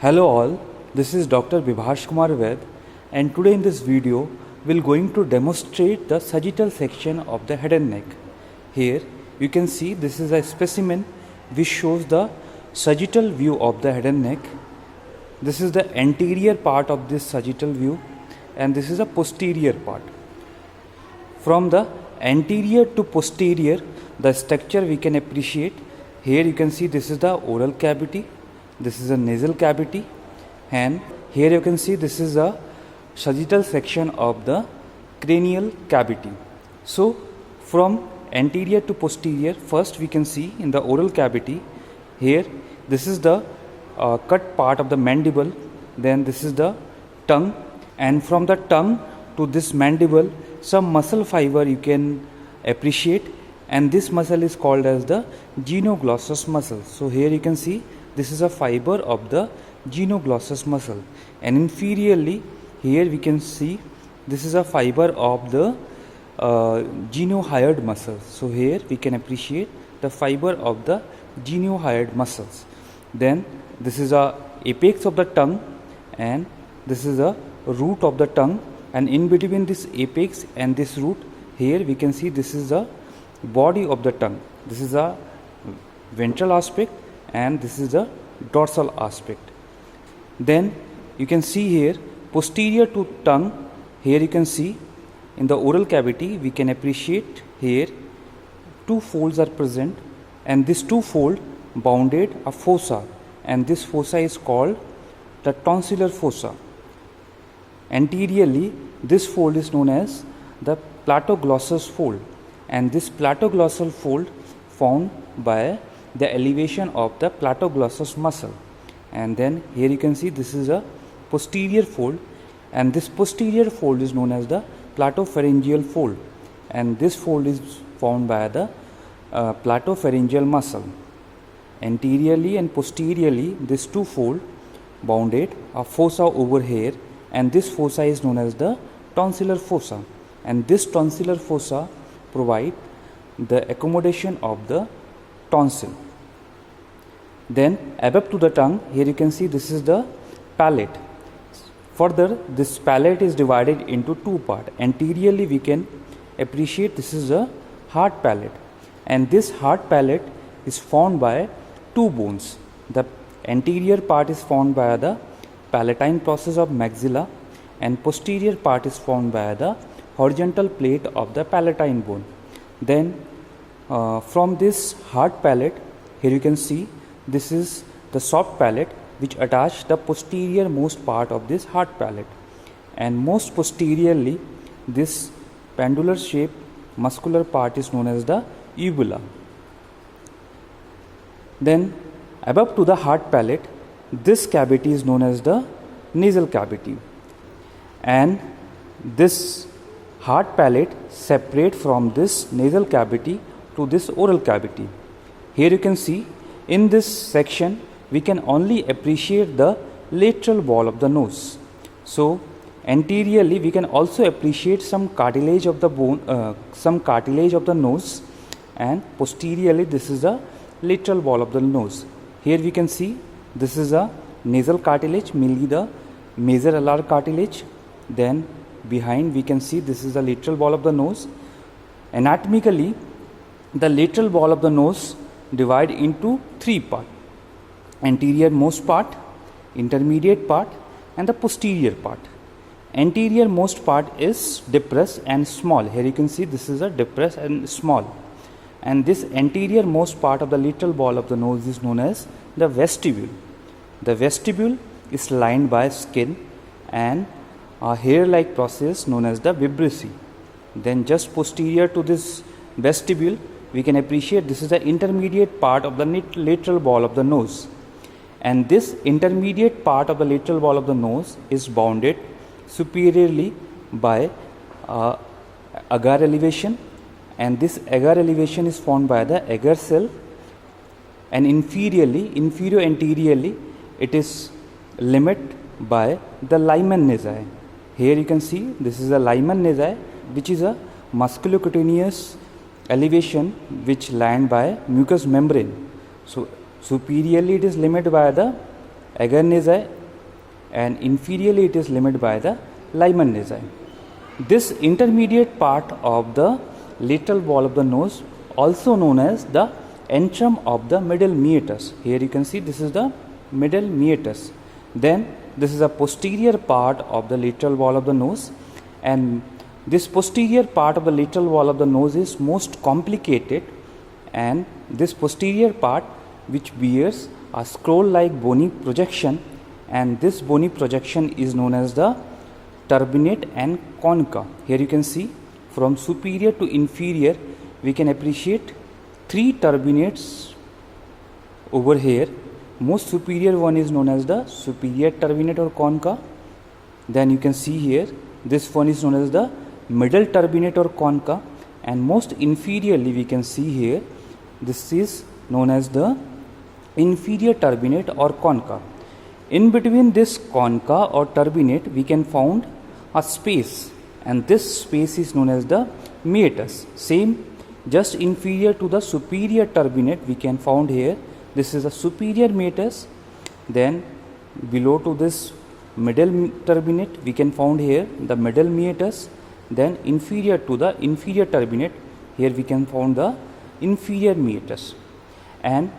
Hello all, this is Dr. Vibhash Kumar Ved, and today in this video we're going to demonstrate the sagittal section of the head and neck. Here you can see this is a specimen which shows the sagittal view of the head and neck. This is the anterior part of this sagittal view and this is a posterior part. From the anterior to posterior, the structure we can appreciate. Here you can see this is the oral cavity. This is a nasal cavity, and here you can see this is a sagittal section of the cranial cavity. So from anterior to posterior, first we can see in the oral cavity. Here this is the cut part of the mandible, then this is the tongue, and from the tongue to this mandible some muscle fiber you can appreciate, and this muscle is called as the genioglossus muscle. So here you can see this is a fiber of the genioglossus muscle, and inferiorly here we can see this is a fiber of the geniohyoid muscle. So here we can appreciate the fiber of the geniohyoid muscles. Then this is a apex of the tongue, and this is a root of the tongue, and in between this apex and this root here we can see this is the body of the tongue. This is a ventral aspect and this is the dorsal aspect. Then you can see here posterior to tongue, here you can see in the oral cavity we can appreciate here two folds are present, and this two fold bounded a fossa, and this fossa is called the tonsillar fossa. Anteriorly this fold is known as the platoglossus fold, and this platoglossal fold found by the elevation of the platoglossus muscle. And then here you can see this is a posterior fold, and this posterior fold is known as the platopharyngeal fold, and this fold is found by the platopharyngeal muscle. Anteriorly and posteriorly this two fold bounded a fossa over here, and this fossa is known as the tonsillar fossa, and this tonsillar fossa provide the accommodation of the tonsil. Then above to the tongue, here you can see this is the palate. Further, this palate is divided into two parts. Anteriorly we can appreciate this is a hard palate, and this hard palate is formed by two bones. The anterior part is formed by the palatine process of maxilla, and posterior part is formed by the horizontal plate of the palatine bone. Then from this hard palate, here you can see this is the soft palate which attach the posterior most part of this hard palate, and most posteriorly this pendular shaped muscular part is known as the uvula. Then above to the hard palate, this cavity is known as the nasal cavity, and this hard palate separate from this nasal cavity to this oral cavity. Here you can see in this section we can only appreciate the lateral wall of the nose. So anteriorly we can also appreciate some cartilage of the bone, some cartilage of the nose, and posteriorly this is the lateral wall of the nose. Here we can see this is a nasal cartilage, mainly the major alar cartilage. Then behind we can see this is the lateral wall of the nose. Anatomically, the lateral wall of the nose divide into three parts: anterior most part, intermediate part, and the posterior part. Anterior most part is depressed and small. Here you can see this is a depressed and small, and this anterior most part of the lateral wall of the nose is known as the vestibule. The vestibule is lined by skin and a hair-like process known as the vibrissae. Then just posterior to this vestibule we can appreciate this is the intermediate part of the lateral wall of the nose, and this intermediate part of the lateral wall of the nose is bounded superiorly by agar elevation, and this agar elevation is formed by the agar cell, and inferior anteriorly it is limited by the Lyman nasi. Here you can see this is a Lyman nasi, which is a musculocutaneous elevation which land by mucous membrane. So superiorly it is limited by the Agarnezae, and inferiorly it is limited by the Lymannezae. This intermediate part of the lateral wall of the nose, also known as the antrum of the middle meatus. Here you can see this is the middle meatus. Then this is a posterior part of the lateral wall of the nose, and this posterior part of the lateral wall of the nose is most complicated, and this posterior part which bears a scroll-like bony projection, and this bony projection is known as the turbinate and concha. Here you can see from superior to inferior we can appreciate three turbinates over here. Most superior one is known as the superior turbinate or concha. Then you can see here this one is known as the middle turbinate or concha, and most inferiorly we can see here this is known as the inferior turbinate or concha. In between this concha or turbinate we can find a space, and this space is known as the meatus. Same, just inferior to the superior turbinate we can find here this is a superior meatus. Then below to this middle turbinate we can find here the middle meatus. Then inferior to the inferior turbinate here we can find the inferior meatus. And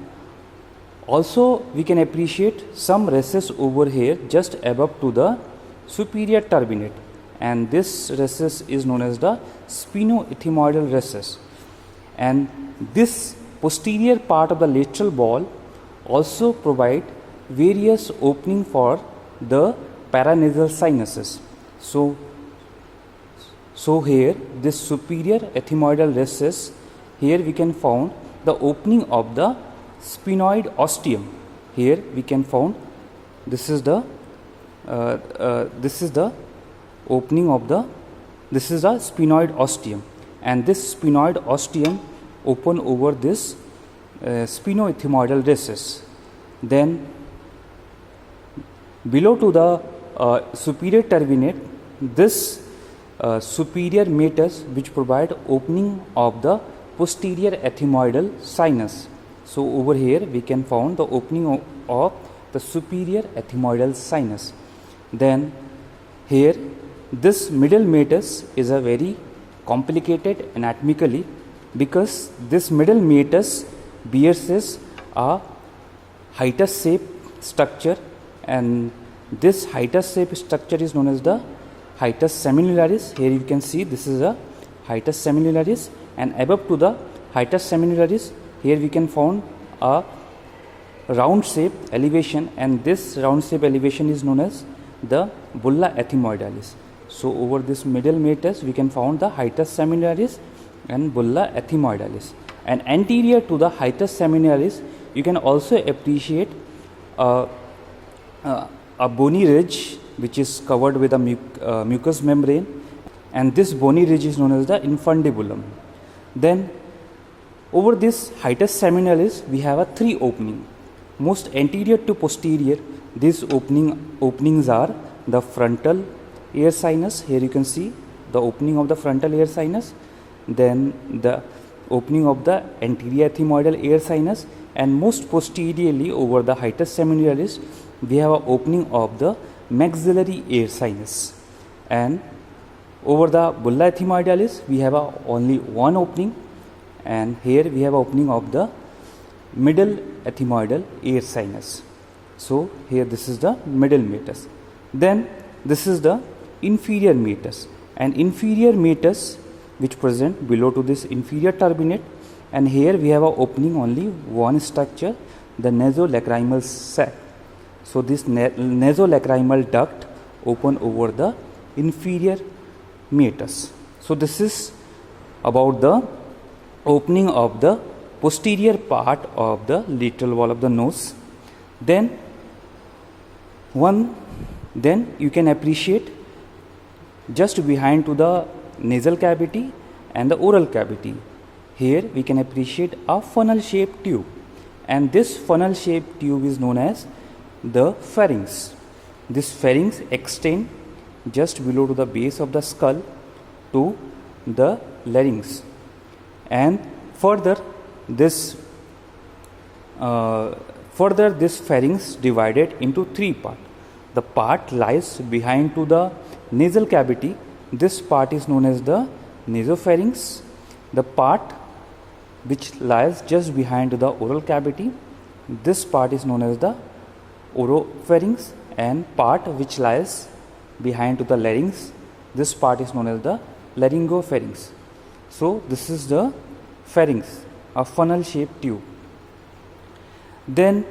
also we can appreciate some recess over here just above to the superior turbinate, and this recess is known as the sphenoethmoidal recess. And this posterior part of the lateral wall also provide various opening for the paranasal sinuses. So here this superior ethmoidal recess, here we can find the opening of the sphenoid ostium. Here we can find this is the opening of the sphenoid ostium, and this sphenoid ostium open over this sphenoethmoidal recess. Then below to the superior turbinate this superior meatus which provide opening of the posterior ethmoidal sinus. So over here we can find the opening of the superior ethmoidal sinus. Then here this middle meatus is a very complicated anatomically, because this middle meatus bears a hiatus shaped structure, and this hiatus shaped structure is known as the hiatus seminularis. Here you can see this is a hiatus seminularis, and above to the hiatus seminularis here we can find a round shape elevation, and this round shape elevation is known as the bulla ethmoidalis. So over this middle meatus we can find the hiatus seminularis and bulla ethmoidalis, and anterior to the hiatus seminularis you can also appreciate a bony ridge which is covered with a mucous membrane, and this bony ridge is known as the infundibulum. Then over this hiatus seminalis we have a three opening. Most anterior to posterior these openings are the frontal air sinus. Here you can see the opening of the frontal air sinus, then the opening of the anterior ethmoidal air sinus, and most posteriorly over the hiatus seminularis we have an opening of the maxillary air sinus, and over the bulla ethmoidalis we have only one opening, and here we have opening of the middle ethmoidal air sinus. So here this is the middle meatus. Then this is the inferior meatus, and inferior meatus which present below to this inferior turbinate, and here we have a opening only one structure, the nasolacrimal sac. So this nasolacrimal duct open over the inferior meatus. So this is about the opening of the posterior part of the lateral wall of the nose. Then you can appreciate just behind to the nasal cavity and the oral cavity. Here we can appreciate a funnel shaped tube, and this funnel shaped tube is known as the pharynx. This pharynx extend just below to the base of the skull to the larynx, and further this Further, this pharynx divided into three parts. The part lies behind to the nasal cavity. This part is known as the nasopharynx. The part which lies just behind the oral cavity, this part is known as the oropharynx, and part which lies behind to the larynx, this part is known as the laryngopharynx. So this is the pharynx, a funnel shaped tube. Then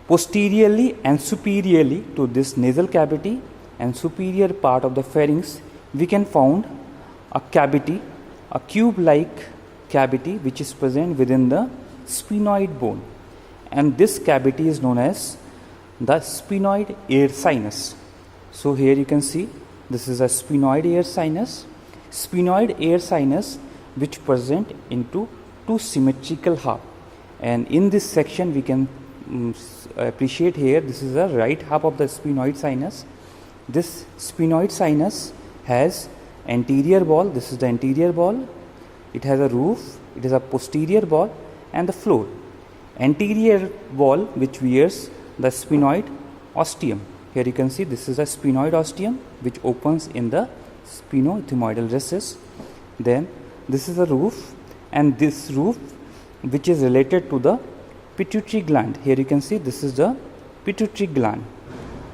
posteriorly and superiorly to this nasal cavity and superior part of the pharynx, we can found a cavity, a cube-like cavity which is present within the sphenoid bone, and this cavity is known as the sphenoid air sinus. So here you can see this is a sphenoid air sinus. Sphenoid air sinus which present into two symmetrical half, and in this section we can appreciate here this is the right half of the sphenoid sinus. This sphenoid sinus has anterior wall, this is the anterior wall, it has a roof, it is a posterior wall and the floor. Anterior wall which wears the sphenoid ostium. Here you can see this is a sphenoid ostium which opens in the sphenoethmoidal recess. Then this is a roof, and this roof which is related to the pituitary gland. Here you can see this is the pituitary gland.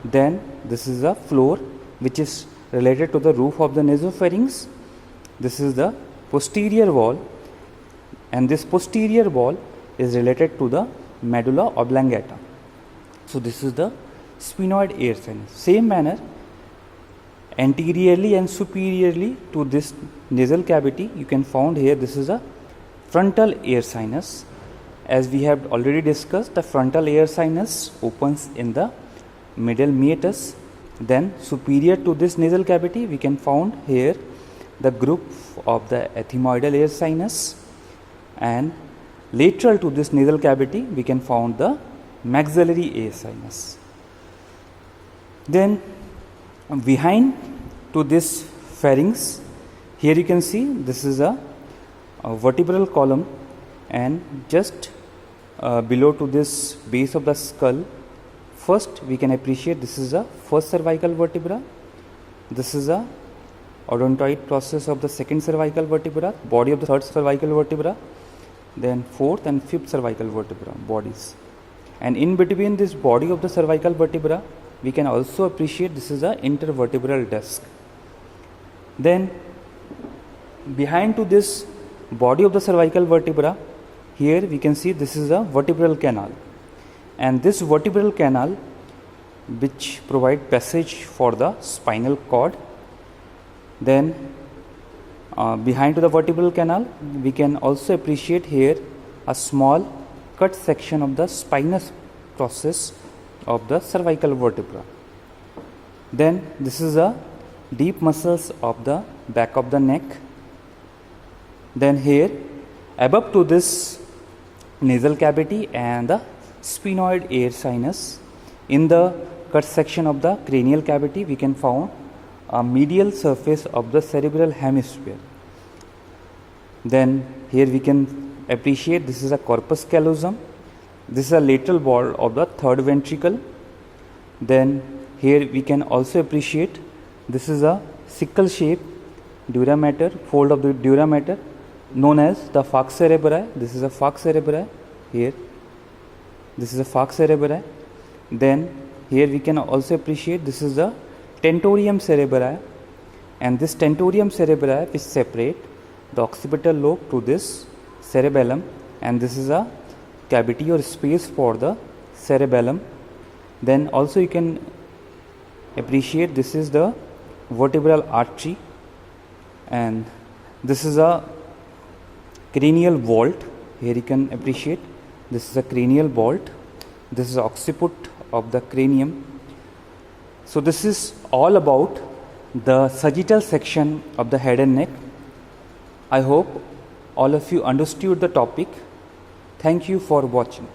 Then this is the floor which is related to the roof of the nasopharynx. This is the posterior wall, and this posterior wall is related to the medulla oblongata. So this is the sphenoid air sinus. Same manner, anteriorly and superiorly to this nasal cavity, you can found here this is a frontal air sinus. As we have already discussed, the frontal air sinus opens in the middle meatus. Then superior to this nasal cavity, we can found here the group of the ethmoidal air sinus, and lateral to this nasal cavity we can found the maxillary air sinus. Then behind to this pharynx, here you can see this is a vertebral column, and just below to this base of the skull, first we can appreciate this is a first cervical vertebra, this is a odontoid process of the second cervical vertebra, body of the third cervical vertebra, then fourth and fifth cervical vertebra bodies, and in between this body of the cervical vertebra we can also appreciate this is a intervertebral disc. Then behind to this body of the cervical vertebra, here we can see this is a vertebral canal, and this vertebral canal which provide passage for the spinal cord. Then behind to the vertebral canal we can also appreciate here a small cut section of the spinous process of the cervical vertebra. Then this is a deep muscles of the back of the neck. Then here above to this nasal cavity and the sphenoid air sinus, in the cut section of the cranial cavity we can found a medial surface of the cerebral hemisphere. Then here we can appreciate this is a corpus callosum, this is a lateral wall of the third ventricle. Then here we can also appreciate this is a sickle shape dura mater, fold of the dura mater known as the falx cerebri. This is a falx cerebri here, this is a falx cerebri. Then here we can also appreciate this is the tentorium cerebri, and this tentorium cerebri which separate the occipital lobe to this cerebellum, and this is a cavity or space for the cerebellum. Then also you can appreciate this is the vertebral artery, and this is a cranial vault. Here you can appreciate this is a cranial vault, this is occiput of the cranium. So this is all about the sagittal section of the head and neck. I hope all of you understood the topic. Thank you for watching.